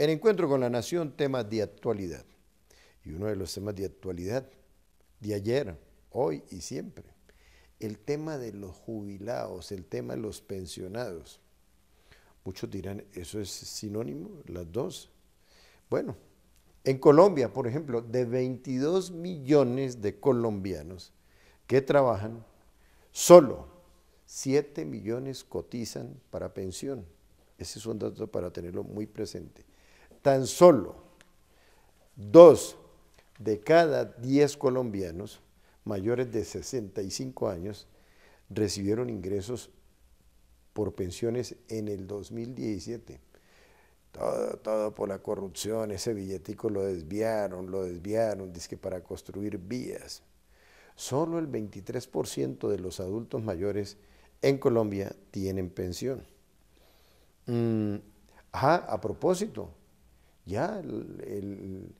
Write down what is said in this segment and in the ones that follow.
El encuentro con la nación, temas de actualidad. Y uno de los temas de actualidad de ayer, hoy y siempre, el tema de los jubilados, el tema de los pensionados. Muchos dirán, ¿eso es sinónimo? Las dos. Bueno, en Colombia, por ejemplo, de 22 millones de colombianos que trabajan, solo 7 millones cotizan para pensión. Ese es un dato para tenerlo muy presente. Tan solo 2 de cada 10 colombianos mayores de 65 años recibieron ingresos por pensiones en el 2017. Todo por la corrupción, ese billetico lo desviaron, dizque para construir vías. Solo el 23% de los adultos mayores en Colombia tienen pensión. A propósito, ya el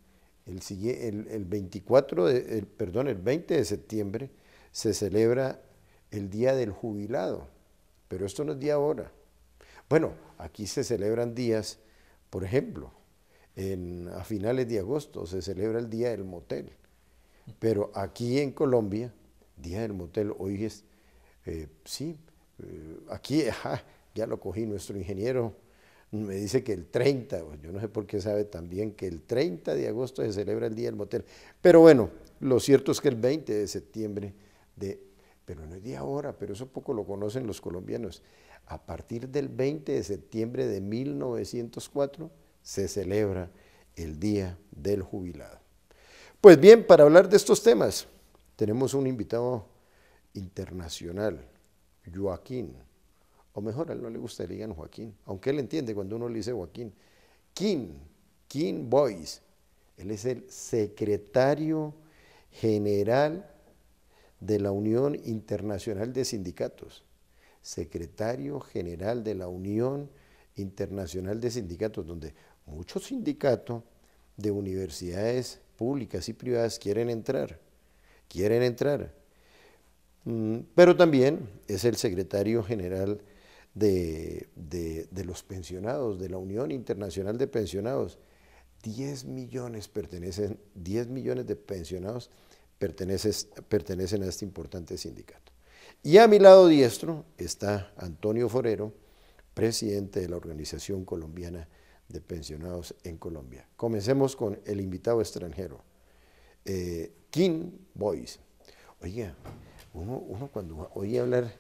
20 de septiembre se celebra el Día del Jubilado, pero esto no es día ahora. Bueno, aquí se celebran días, por ejemplo, a finales de agosto se celebra el Día del Motel, pero aquí en Colombia, Día del Motel, hoy es, aquí, ya lo cogí, nuestro ingeniero me dice que el 30, yo no sé por qué sabe también que el 30 de agosto se celebra el Día del Motel, pero bueno, lo cierto es que el 20 de septiembre, pero no es de ahora, pero eso poco lo conocen los colombianos, a partir del 20 de septiembre de 1904 se celebra el Día del Jubilado. Pues bien, para hablar de estos temas, tenemos un invitado internacional, Joaquín, o mejor, a él no le gusta que le digan Joaquín, aunque él entiende cuando uno le dice Joaquín. Kim Boyce, él es el secretario general de la Unión Internacional de Sindicatos. Secretario general de la Unión Internacional de Sindicatos, donde muchos sindicatos de universidades públicas y privadas quieren entrar. Pero también es el secretario general de los pensionados, de la Unión Internacional de Pensionados. 10 millones de pensionados pertenecen a este importante sindicato. Y a mi lado diestro está Antonio Forero, presidente de la Organización Colombiana de Pensionados en Colombia. Comencemos con el invitado extranjero, Kim Boyce. Oiga, uno cuando oye hablar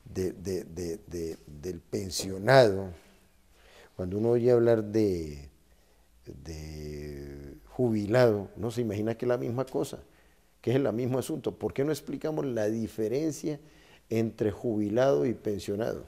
del pensionado, cuando uno oye hablar de jubilado, uno se imagina que es la misma cosa, que es el mismo asunto. ¿Por qué no explicamos la diferencia entre jubilado y pensionado?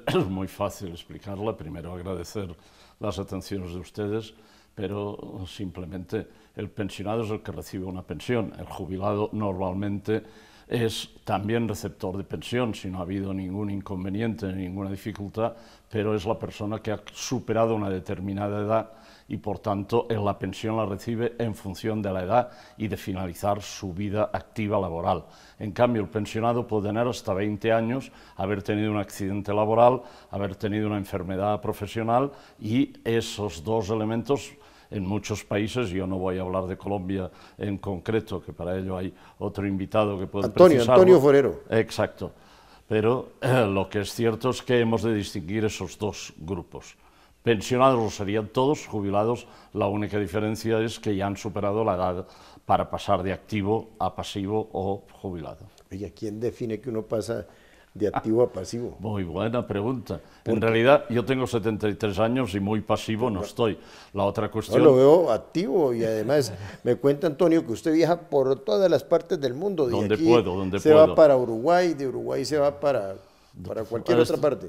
Es muy fácil explicarla. Primero agradecer las atenciones de ustedes, pero simplemente el pensionado es el que recibe una pensión. El jubilado normalmente es también receptor de pensión, si no ha habido ningún inconveniente, ninguna dificultad, pero es la persona que ha superado una determinada edad y por tanto la pensión la recibe en función de la edad y de finalizar su vida activa laboral. En cambio, el pensionado puede tener hasta 20 años, haber tenido un accidente laboral, haber tenido una enfermedad profesional, y esos dos elementos en muchos países, yo no voy a hablar de Colombia en concreto, que para ello hay otro invitado que puede precisarlo. Antonio Forero. Exacto. Pero lo que es cierto es que hemos de distinguir esos dos grupos. Pensionados lo serían todos, jubilados la única diferencia es que ya han superado la edad para pasar de activo a pasivo o jubilado. Oye, ¿quién define que uno pasa de activo a pasivo? Muy buena pregunta. En realidad yo tengo 73 años y muy pasivo no estoy. La otra cuestión... Yo lo veo activo y además me cuenta Antonio que usted viaja por todas las partes del mundo. Donde puedo. Se va para Uruguay, de Uruguay se va para cualquier otra parte.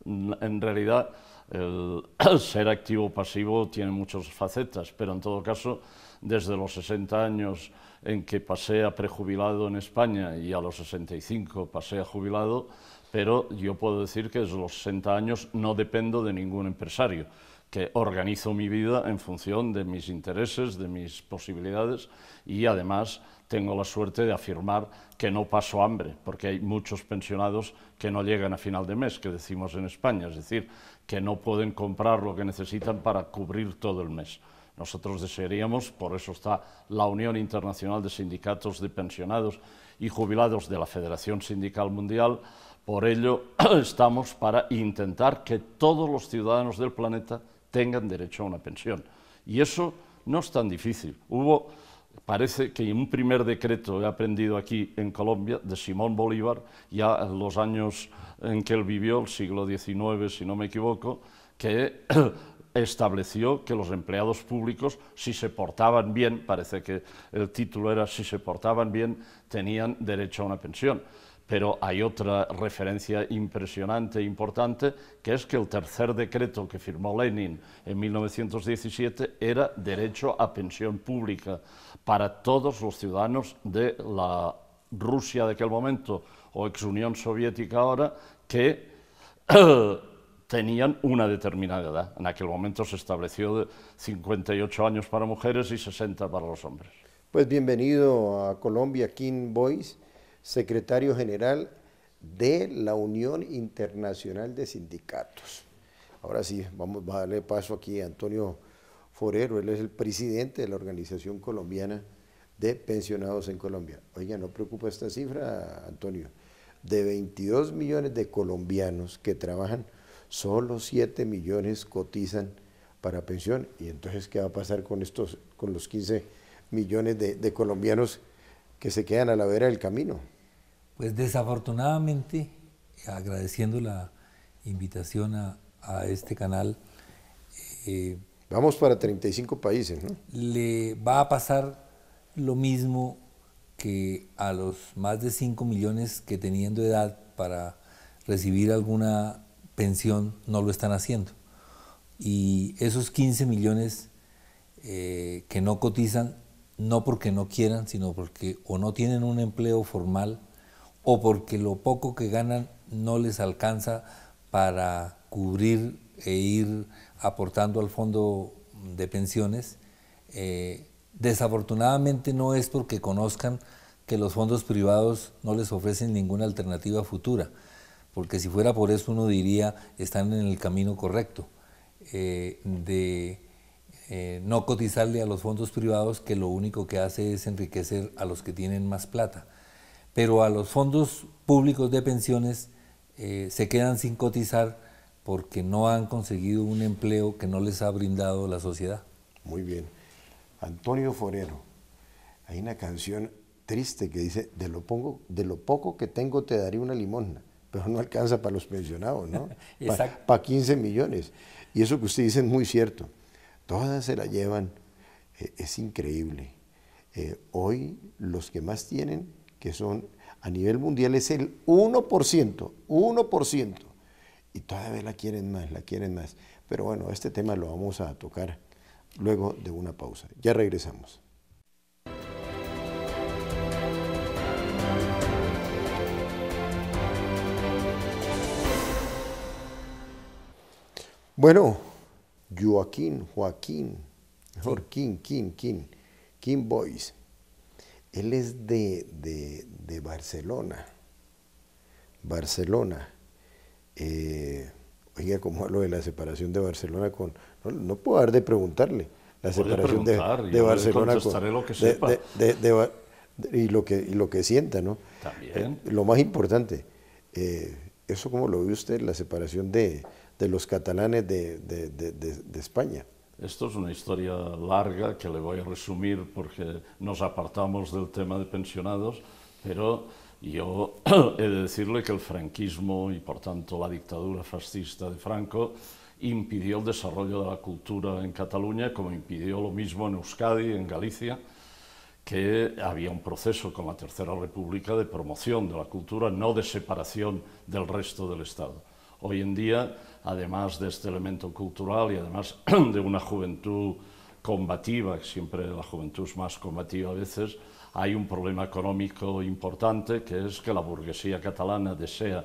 En realidad el ser activo o pasivo tiene muchas facetas, pero en todo caso desde los 60 años en que pasé a prejubilado en España y a los 65 pasé a jubilado, pero yo puedo decir que desde los 60 años no dependo de ningún empresario. que organizo mi vida en función de mis intereses, de mis posibilidades, y además tengo la suerte de afirmar que no paso hambre, porque hay muchos pensionados que no llegan a final de mes, que decimos en España, es decir, que no pueden comprar lo que necesitan para cubrir todo el mes. Nosotros desearíamos, por eso está la Unión Internacional de Sindicatos de Pensionados y Jubilados de la Federación Sindical Mundial, por ello estamos para intentar que todos los ciudadanos del planeta tengan derecho a una pensión. Y eso no es tan difícil. Parece que en un primer decreto, he aprendido aquí en Colombia, de Simón Bolívar, ya en los años en que él vivió, el siglo XIX, si no me equivoco, que estableció que los empleados públicos, si se portaban bien, parece que el título era si se portaban bien, tenían derecho a una pensión. Pero hay otra referencia impresionante e importante, que es que el tercer decreto que firmó Lenin en 1917 era derecho a pensión pública para todos los ciudadanos de la Rusia de aquel momento, o ex Unión Soviética ahora, que tenían una determinada edad. En aquel momento se estableció de 58 años para mujeres y 60 para los hombres. Pues bienvenido a Colombia, Kim Boyce, secretario general de la Unión Internacional de Sindicatos. Ahora sí, vamos a darle paso aquí a Antonio Forero, él es el presidente de la Organización Colombiana de Pensionados en Colombia. Oiga, no preocupa esta cifra, Antonio. De 22 millones de colombianos que trabajan, solo 7 millones cotizan para pensión. Y entonces, ¿qué va a pasar con los 15 millones de colombianos que se quedan a la vera del camino? Pues desafortunadamente, agradeciendo la invitación a este canal, vamos para 35 países, ¿no? Le va a pasar lo mismo que a los más de 5 millones que teniendo edad para recibir alguna pensión no lo están haciendo. Y esos 15 millones que no cotizan, no porque no quieran, sino porque o no tienen un empleo formal o porque lo poco que ganan no les alcanza para cubrir e ir aportando al fondo de pensiones. Desafortunadamente no es porque conozcan que los fondos privados no les ofrecen ninguna alternativa futura, porque si fuera por eso uno diría están en el camino correcto de no cotizarle a los fondos privados, que lo único que hace es enriquecer a los que tienen más plata. Pero a los fondos públicos de pensiones se quedan sin cotizar porque no han conseguido un empleo que no les ha brindado la sociedad. Muy bien. Antonio Forero, hay una canción triste que dice, de lo poco que tengo te daré una limosna, pero no alcanza para los pensionados, ¿no? Para 15 millones. Y eso que usted dice es muy cierto. Todas se la llevan, es increíble. Hoy los que más tienen, que son a nivel mundial, es el 1%, y todavía la quieren más. Pero bueno, este tema lo vamos a tocar luego de una pausa. Ya regresamos. Bueno, Joaquín, mejor sí. Kim Boyce. Él es de Barcelona. Oiga, ¿cómo es lo de la separación de Barcelona con...? No puedo dejar de preguntarle. La separación de Barcelona con... lo que sepa. Y lo que sienta, ¿no? También. Lo más importante, ¿eso cómo lo ve usted, la separación de los catalanes de España? Esto es una historia larga que le voy a resumir porque nos apartamos del tema de pensionados, pero yo he de decirle que el franquismo y por tanto la dictadura fascista de Franco impidió el desarrollo de la cultura en Cataluña, como impidió lo mismo en Euskadi, en Galicia, que había un proceso con la Tercera República de promoción de la cultura, no de separación del resto del Estado. Hoy en día, además de este elemento cultural y además de una juventud combativa, que siempre la juventud es más combativa a veces, hay un problema económico importante, que es que la burguesía catalana desea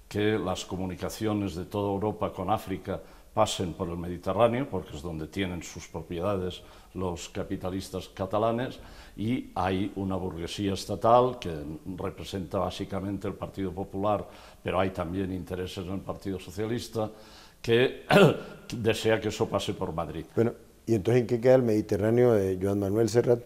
que las comunicaciones de toda Europa con África pasen por el Mediterráneo, porque es donde tienen sus propiedades los capitalistas catalanes, y hay una burguesía estatal que representa básicamente el Partido Popular, pero hay también intereses en el Partido Socialista, que desea que eso pase por Madrid. Bueno, ¿y entonces en qué queda el Mediterráneo de Joan Manuel Serrat?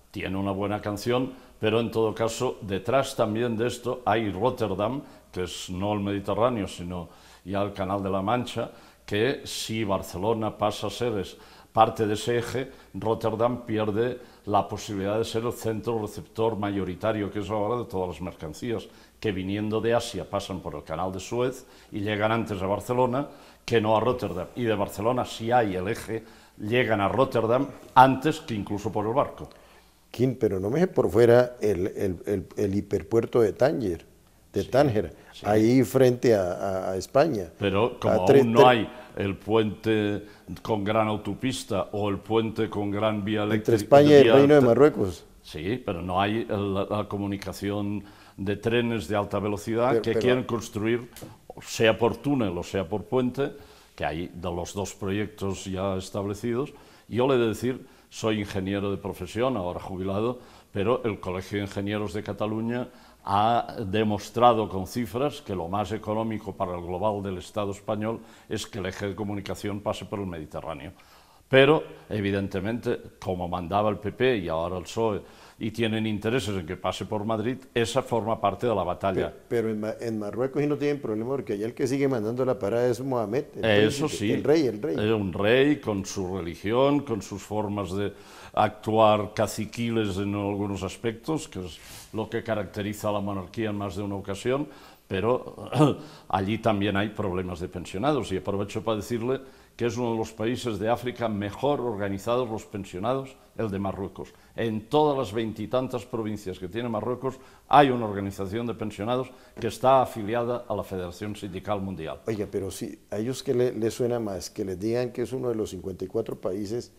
Tiene una buena canción, pero en todo caso, detrás también de esto hay Rotterdam, que es no el Mediterráneo, sino ya el Canal de la Mancha, que si Barcelona pasa a ser parte de ese eje, Rotterdam pierde la posibilidad de ser el centro receptor mayoritario que es ahora de todas las mercancías que viniendo de Asia pasan por el Canal de Suez y llegan antes a Barcelona que no a Rotterdam. Y de Barcelona, si hay el eje, llegan a Rotterdam antes que incluso por el barco. Kim, pero no me deje por fuera el hiperpuerto de Tánger, Tánger, sí. Ahí frente a España. Pero como aún no hay el puente con gran autopista o el puente con gran vía eléctrica... Entre España y el Reino de Marruecos. Sí, pero no hay la comunicación de trenes de alta velocidad que quieren construir, sea por túnel o sea por puente, que hay de los dos proyectos ya establecidos. Yo le he de decir, soy ingeniero de profesión, ahora jubilado, pero el Colegio de Ingenieros de Cataluña ha demostrado con cifras que lo más económico para el global del Estado español es que el eje de comunicación pase por el Mediterráneo. Pero, evidentemente, como mandaba el PP y ahora el PSOE, y tienen intereses en que pase por Madrid, esa forma parte de la batalla. Pero en Marruecos sí no tienen problema, porque allá el que sigue mandando la parada es Mohamed, eso sí, el rey. Un rey con su religión, con sus formas de actuar caciquiles en algunos aspectos, que es lo que caracteriza a la monarquía en más de una ocasión, pero allí también hay problemas de pensionados, y aprovecho para decirle que es uno de los países de África mejor organizados los pensionados, el de Marruecos. En todas las 20 y tantas provincias que tiene Marruecos hay una organización de pensionados que está afiliada a la Federación Sindical Mundial. Oiga, pero sí, ¿a ellos qué les suena más? ¿Que les digan que es uno de los 54 países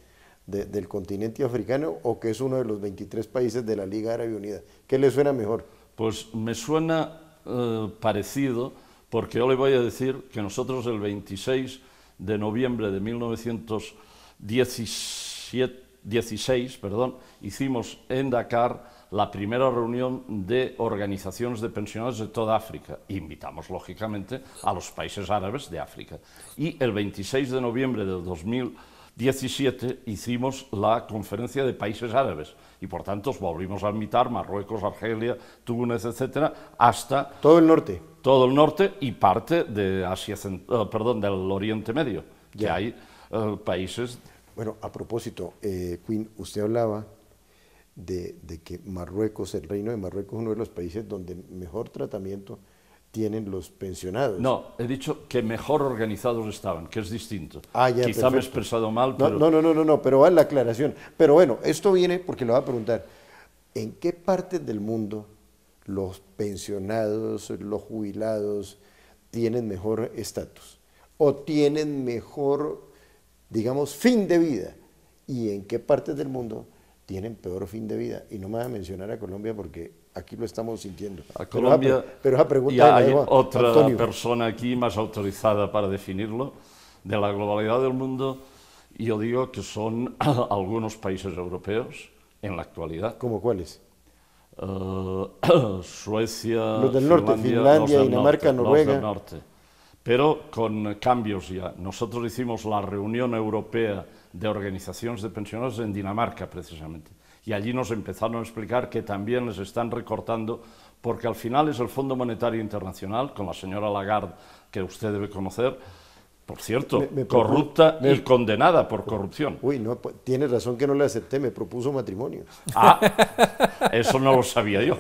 del continente africano o que es uno de los 23 países de la Liga Árabe Unida? ¿Qué les suena mejor? Pues me suena parecido, porque yo le voy a decir que nosotros el 26 de noviembre de 1916, hicimos en Dakar la primera reunión de organizaciones de pensionados de toda África. Invitamos, lógicamente, a los países árabes de África. Y el 26 de noviembre del 2017 hicimos la conferencia de países árabes. Y por tanto volvimos a invitar Marruecos, Argelia, Túnez, etcétera, hasta... Todo el norte. Todo el norte y parte de del Oriente Medio, que hay países... Bueno, a propósito, Quinn, usted hablaba de que Marruecos, el Reino de Marruecos, es uno de los países donde mejor tratamiento tienen los pensionados. No, he dicho que mejor organizados estaban, que es distinto. Ya, quizá perfecto. Me he expresado mal, pero... No, pero va la aclaración. Pero bueno, esto viene porque le voy a preguntar, ¿en qué partes del mundo los pensionados, los jubilados, tienen mejor estatus? ¿O tienen mejor, digamos, fin de vida? ¿Y en qué partes del mundo tienen peor fin de vida? Y no me voy a mencionar a Colombia porque aquí lo estamos sintiendo. A Colombia, pero esa pregunta ya hay otra Antonio. Persona aquí más autorizada para definirlo, de la globalidad del mundo, y yo digo que son algunos países europeos en la actualidad. ¿Cómo cuáles? Suecia, los del norte, Finlandia, Dinamarca, Noruega. Los del norte. Pero con cambios ya. Nosotros hicimos la reunión europea de organizaciones de pensionados en Dinamarca, precisamente. Y allí nos empezaron a explicar que también les están recortando, porque al final es el Fondo Monetario Internacional, con la señora Lagarde, que usted debe conocer, por cierto, corrupta y condenada por corrupción. Uy, no, tiene razón que no le acepté, me propuso matrimonio. Eso no lo sabía yo.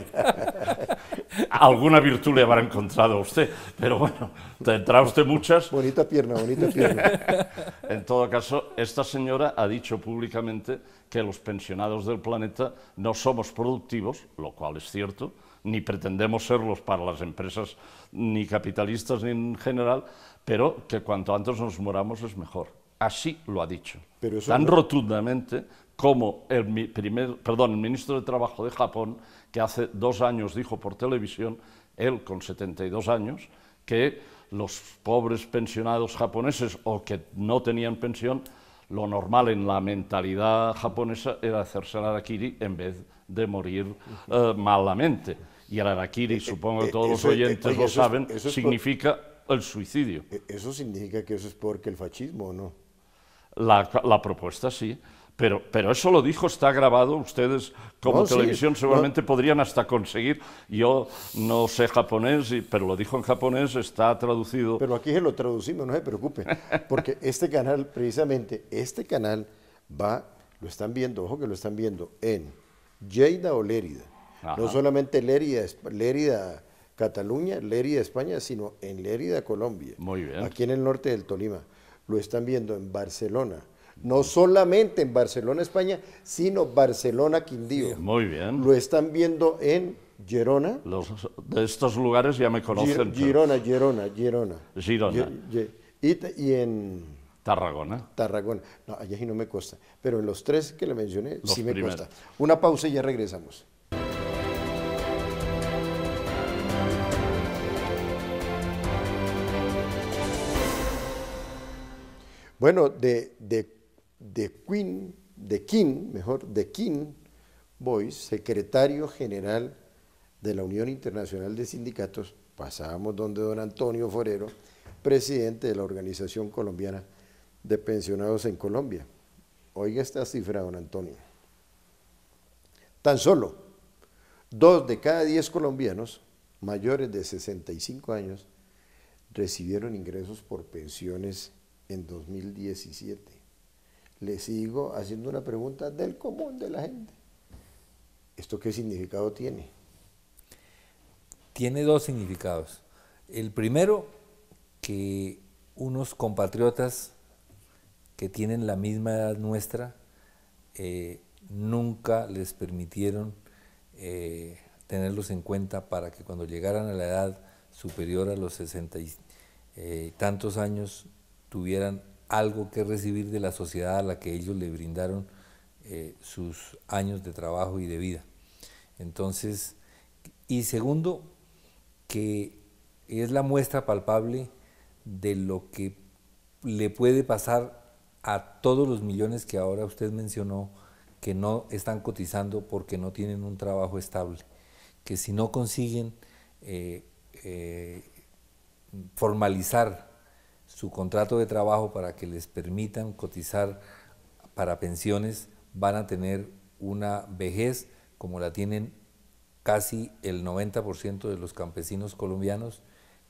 Alguna virtud le habrá encontrado a usted, pero bueno, tendrá usted muchas. Bonita pierna, bonita pierna. En todo caso, esta señora ha dicho públicamente que los pensionados del planeta no somos productivos, lo cual es cierto, ni pretendemos serlos para las empresas ni capitalistas ni en general, pero que cuanto antes nos moramos es mejor. Así lo ha dicho. Pero eso tan rotundamente como el ministro de Trabajo de Japón, que hace 2 años dijo por televisión, él con 72 años, que los pobres pensionados japoneses o que no tenían pensión, lo normal en la mentalidad japonesa era hacerse el harakiri en vez de morir malamente. Y el harakiri, supongo que todos los oyentes lo saben, significa el suicidio. ¿Eso significa que eso es peor que el fascismo o no? La propuesta sí, pero eso lo dijo, está grabado, ustedes como televisión seguramente podrían hasta conseguir, yo no sé japonés, pero lo dijo en japonés, está traducido. Pero aquí se lo traducimos, no se preocupe, porque este canal, precisamente, este canal lo están viendo, ojo que lo están viendo en Lleida o Lérida, no solamente Lérida, Cataluña, Lérida, España, sino en Lérida, Colombia. Muy bien. Aquí en el norte del Tolima. Lo están viendo en Barcelona. No solamente en Barcelona, España, sino Barcelona, Quindío. Muy bien. Lo están viendo en Gerona. De estos lugares ya me conocen. Girona. Y en Tarragona. No, allá sí no me consta. Pero en los tres que le mencioné, sí me primeros. consta. Una pausa y ya regresamos. Bueno, de King Boyce, secretario general de la Unión Internacional de Sindicatos, pasábamos donde don Antonio Forero, presidente de la Organización Colombiana de Pensionados en Colombia. Oiga esta cifra, don Antonio. Tan solo 2 de cada 10 colombianos mayores de 65 años recibieron ingresos por pensiones en 2017. Le sigo haciendo una pregunta del común de la gente. ¿Esto qué significado tiene? Tiene dos significados. El primero, que unos compatriotas que tienen la misma edad nuestra nunca les permitieron tenerlos en cuenta para que cuando llegaran a la edad superior a los 60 y tantos años tuvieran algo que recibir de la sociedad a la que ellos le brindaron sus años de trabajo y de vida. Entonces, y segundo, que es la muestra palpable de lo que le puede pasar a todos los millones que ahora usted mencionó, que no están cotizando porque no tienen un trabajo estable, que si no consiguen formalizar su contrato de trabajo para que les permitan cotizar para pensiones, van a tener una vejez como la tienen casi el 90% de los campesinos colombianos,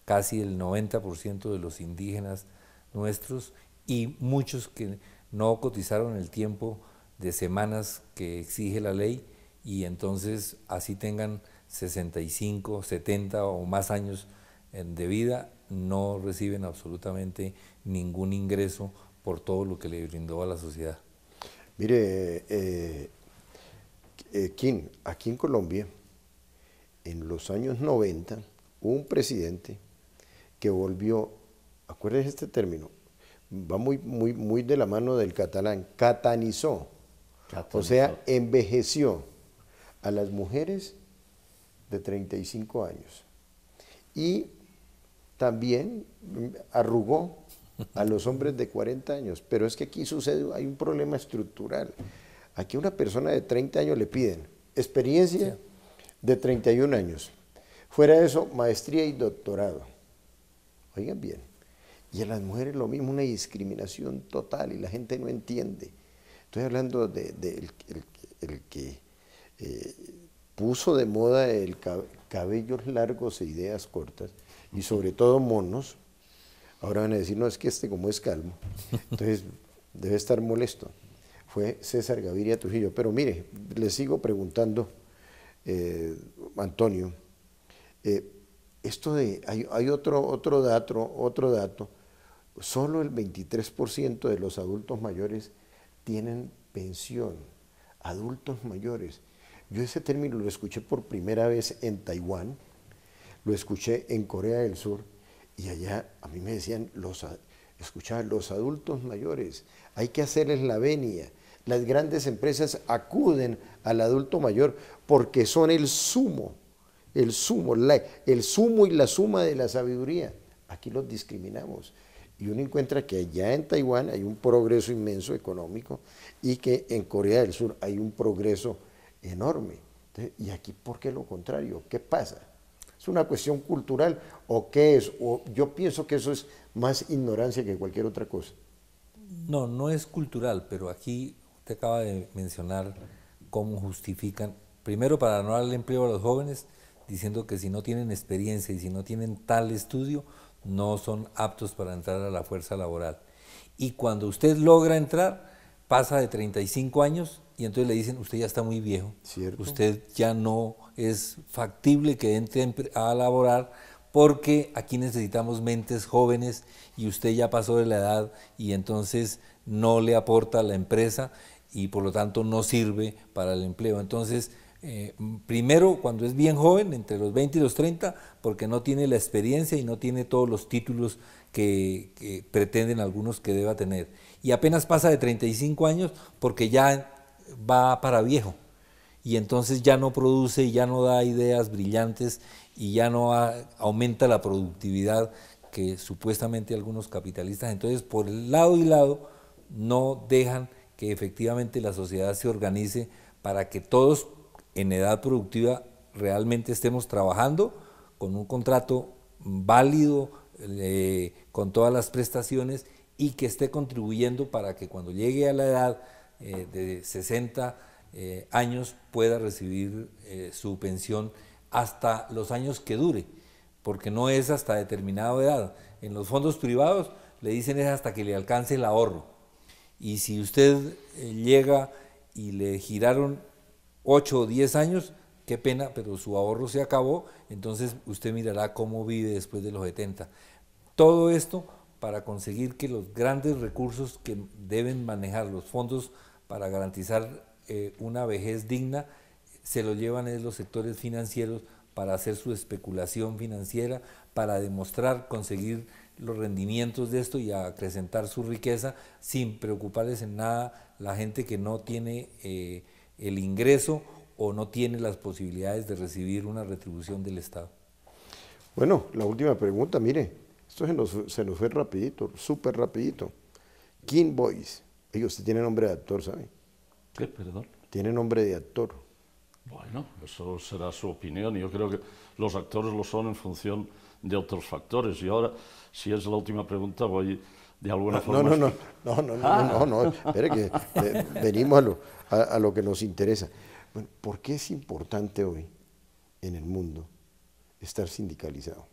casi el 90% de los indígenas nuestros y muchos que no cotizaron el tiempo de semanas que exige la ley y entonces así tengan 65, 70 o más años de vida, no reciben absolutamente ningún ingreso por todo lo que le brindó a la sociedad. Mire, Kim, aquí en Colombia, en los años 90, hubo un presidente que volvió, acuérdense este término, va muy de la mano del catalán, catanizó, o sea, envejeció a las mujeres de 35 años y también arrugó a los hombres de 40 años, pero es que aquí sucede, hay un problema estructural. Aquí a una persona de 30 años le piden experiencia de 31 años, fuera de eso, maestría y doctorado. Oigan bien, y a las mujeres lo mismo, una discriminación total y la gente no entiende. Estoy hablando de el que puso de moda el cabellos largos e ideas cortas, y sobre todo monos. Ahora van a decir, no, es que como es calmo, entonces debe estar molesto. Fue César Gaviria Trujillo. Pero mire, le sigo preguntando, Antonio, hay otro dato, solo el 23% de los adultos mayores tienen pensión, adultos mayores. Yo ese término lo escuché por primera vez en Taiwán, lo escuché en Corea del Sur, y allá a mí me decían, escuchaba, los adultos mayores, hay que hacerles la venia. Las grandes empresas acuden al adulto mayor porque son el sumo y la suma de la sabiduría. aquí los discriminamos. Y uno encuentra que allá en Taiwán hay un progreso inmenso económico y que en Corea del Sur hay un progreso enorme. Entonces, ¿y aquí por qué lo contrario? ¿Qué pasa? ¿Es una cuestión cultural o qué es? O yo pienso que eso es más ignorancia que cualquier otra cosa. No, no es cultural, pero aquí usted acaba de mencionar cómo justifican, primero para no darle empleo a los jóvenes, diciendo que si no tienen experiencia y si no tienen tal estudio, no son aptos para entrar a la fuerza laboral. Y cuando usted logra entrar, pasa de 35 años y entonces le dicen, usted ya está muy viejo, ¿Cierto? Usted ya no es factible que entre a laborar porque aquí necesitamos mentes jóvenes y usted ya pasó de la edad y entonces no le aporta a la empresa y por lo tanto no sirve para el empleo. Entonces, primero cuando es bien joven, entre los 20 y los 30, porque no tiene la experiencia y no tiene todos los títulos que pretenden algunos que deba tener. Y apenas pasa de 35 años porque ya va para viejo y entonces ya no produce y ya no da ideas brillantes y ya no aumenta la productividad que supuestamente algunos capitalistas. Entonces, por el lado y lado, no dejan que efectivamente la sociedad se organice para que todos en edad productiva realmente estemos trabajando con un contrato válido, con todas las prestaciones y que esté contribuyendo para que cuando llegue a la edad de 60 años pueda recibir su pensión hasta los años que dure, porque no es hasta determinada edad. En los fondos privados le dicen es hasta que le alcance el ahorro. Y si usted llega y le giraron 8 o 10 años, qué pena, pero su ahorro se acabó, entonces usted mirará cómo vive después de los 70. Todo esto para conseguir que los grandes recursos que deben manejar los fondos para garantizar una vejez digna, se lo llevan los sectores financieros para hacer su especulación financiera, para demostrar, conseguir los rendimientos de esto y acrecentar su riqueza sin preocuparles en nada la gente que no tiene el ingreso o no tiene las posibilidades de recibir una retribución del Estado. Bueno, la última pregunta, mire, esto se nos fue rapidito, súper rapidito. King Boys, oye, usted tiene nombre de actor, ¿sabe? ¿Qué? Perdón. Tiene nombre de actor. Bueno, eso será su opinión. Yo creo que los actores lo son en función de otros factores. Y ahora, si es la última pregunta, voy de alguna forma... No, espere que venimos a lo que nos interesa. Bueno, ¿por qué es importante hoy en el mundo estar sindicalizado?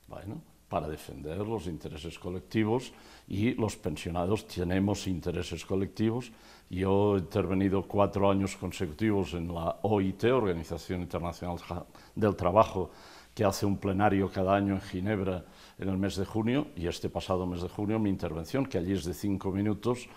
Bueno, para defender los intereses colectivos y los pensionados tenemos intereses colectivos. Yo he intervenido 4 años consecutivos en la OIT, Organización Internacional del Trabajo, que hace un plenario cada año en Ginebra en el mes de junio, y este pasado mes de junio mi intervención, que allí es de 5 minutos,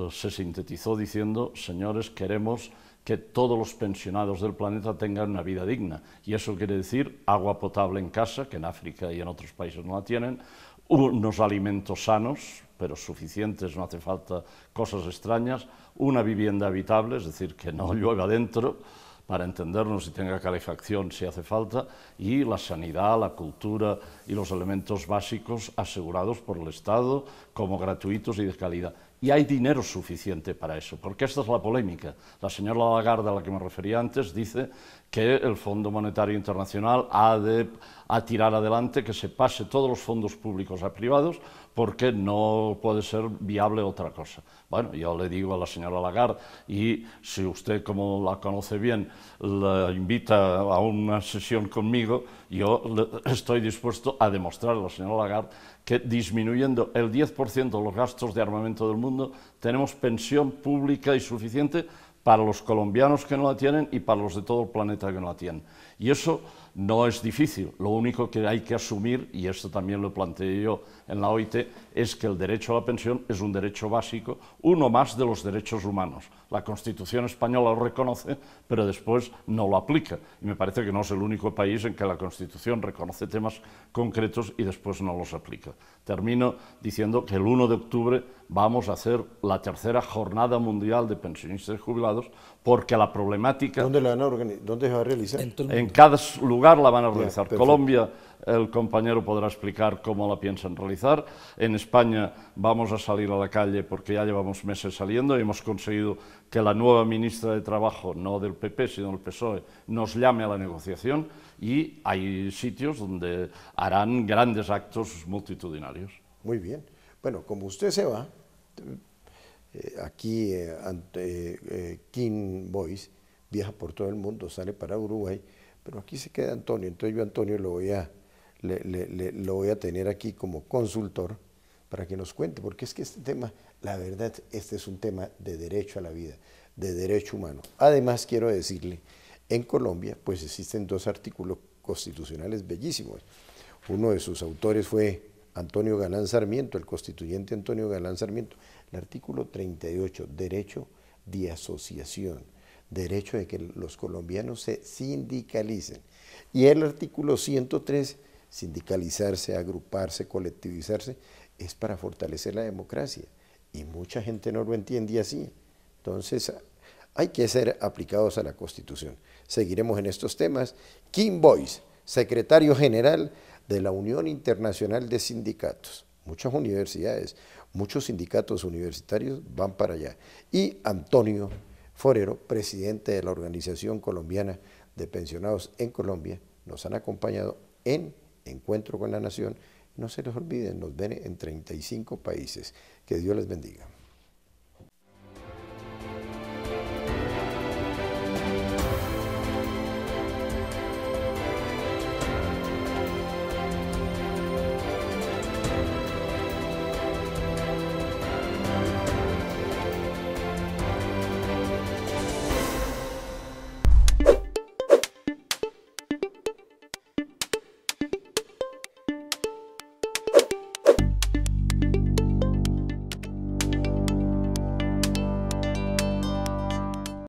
se sintetizó diciendo, señores, queremos que todos los pensionados del planeta tengan una vida digna, y eso quiere decir agua potable en casa, que en África y en otros países no la tienen, unos alimentos sanos, pero suficientes, no hace falta cosas extrañas, una vivienda habitable, es decir, que no llueva dentro, para entendernos y tenga calefacción si hace falta, y la sanidad, la cultura y los elementos básicos asegurados por el Estado como gratuitos y de calidad. Y hay dinero suficiente para eso, porque esta es la polémica. La señora Lagarde, a la que me refería antes, dice que el Fondo Monetario Internacional ha de tirar adelante, que se pase todos los fondos públicos a privados, porque no puede ser viable otra cosa. Bueno, yo le digo a la señora Lagarde, y si usted, como la conoce bien, la invita a una sesión conmigo, yo estoy dispuesto a demostrar a la señora Lagarde que disminuyendo el 10% de los gastos de armamento del mundo, tenemos pensión pública y suficiente para los colombianos que no la tienen y para los de todo el planeta que no la tienen. Y eso no es difícil, lo único que hay que asumir, y esto también lo planteé yo en la OIT, es que el derecho a la pensión es un derecho básico, uno más de los derechos humanos. La Constitución española lo reconoce, pero después no lo aplica. Y me parece que no es el único país en que la Constitución reconoce temas concretos y después no los aplica. Termino diciendo que el 1 de octubre vamos a hacer la 3ª Jornada Mundial de Pensionistas y Jubilados, porque la problemática... ¿Dónde se va a realizar? En cada lugar lugar la van a realizar. perfecto. Colombia, el compañero podrá explicar cómo la piensan realizar. En España vamos a salir a la calle porque ya llevamos meses saliendo y hemos conseguido que la nueva ministra de Trabajo, no del PP, sino del PSOE, nos llame a la negociación, y hay sitios donde harán grandes actos multitudinarios. Muy bien. Bueno, como usted se va, aquí King Boys viaja por todo el mundo, sale para Uruguay, pero aquí se queda Antonio. Entonces yo a Antonio lo voy a tener aquí como consultor para que nos cuente, porque es que este tema, la verdad, este es un tema de derecho a la vida, de derecho humano. Además, quiero decirle, en Colombia, pues existen dos artículos constitucionales bellísimos. Uno de sus autores fue Antonio Galán Sarmiento, el constituyente Antonio Galán Sarmiento. El artículo 38, derecho de asociación, derecho de que los colombianos se sindicalicen. Y el artículo 103, sindicalizarse, agruparse, colectivizarse, es para fortalecer la democracia. Y mucha gente no lo entiende así. Entonces, hay que ser aplicados a la Constitución. Seguiremos en estos temas. King Boys, secretario general de la Unión Internacional de Sindicatos. Muchas universidades, muchos sindicatos universitarios van para allá. Y Antonio Forero, presidente de la Organización Colombiana de Pensionados en Colombia, nos han acompañado en Encuentro con la Nación. No se les olviden, nos ven en 35 países. Que Dios les bendiga.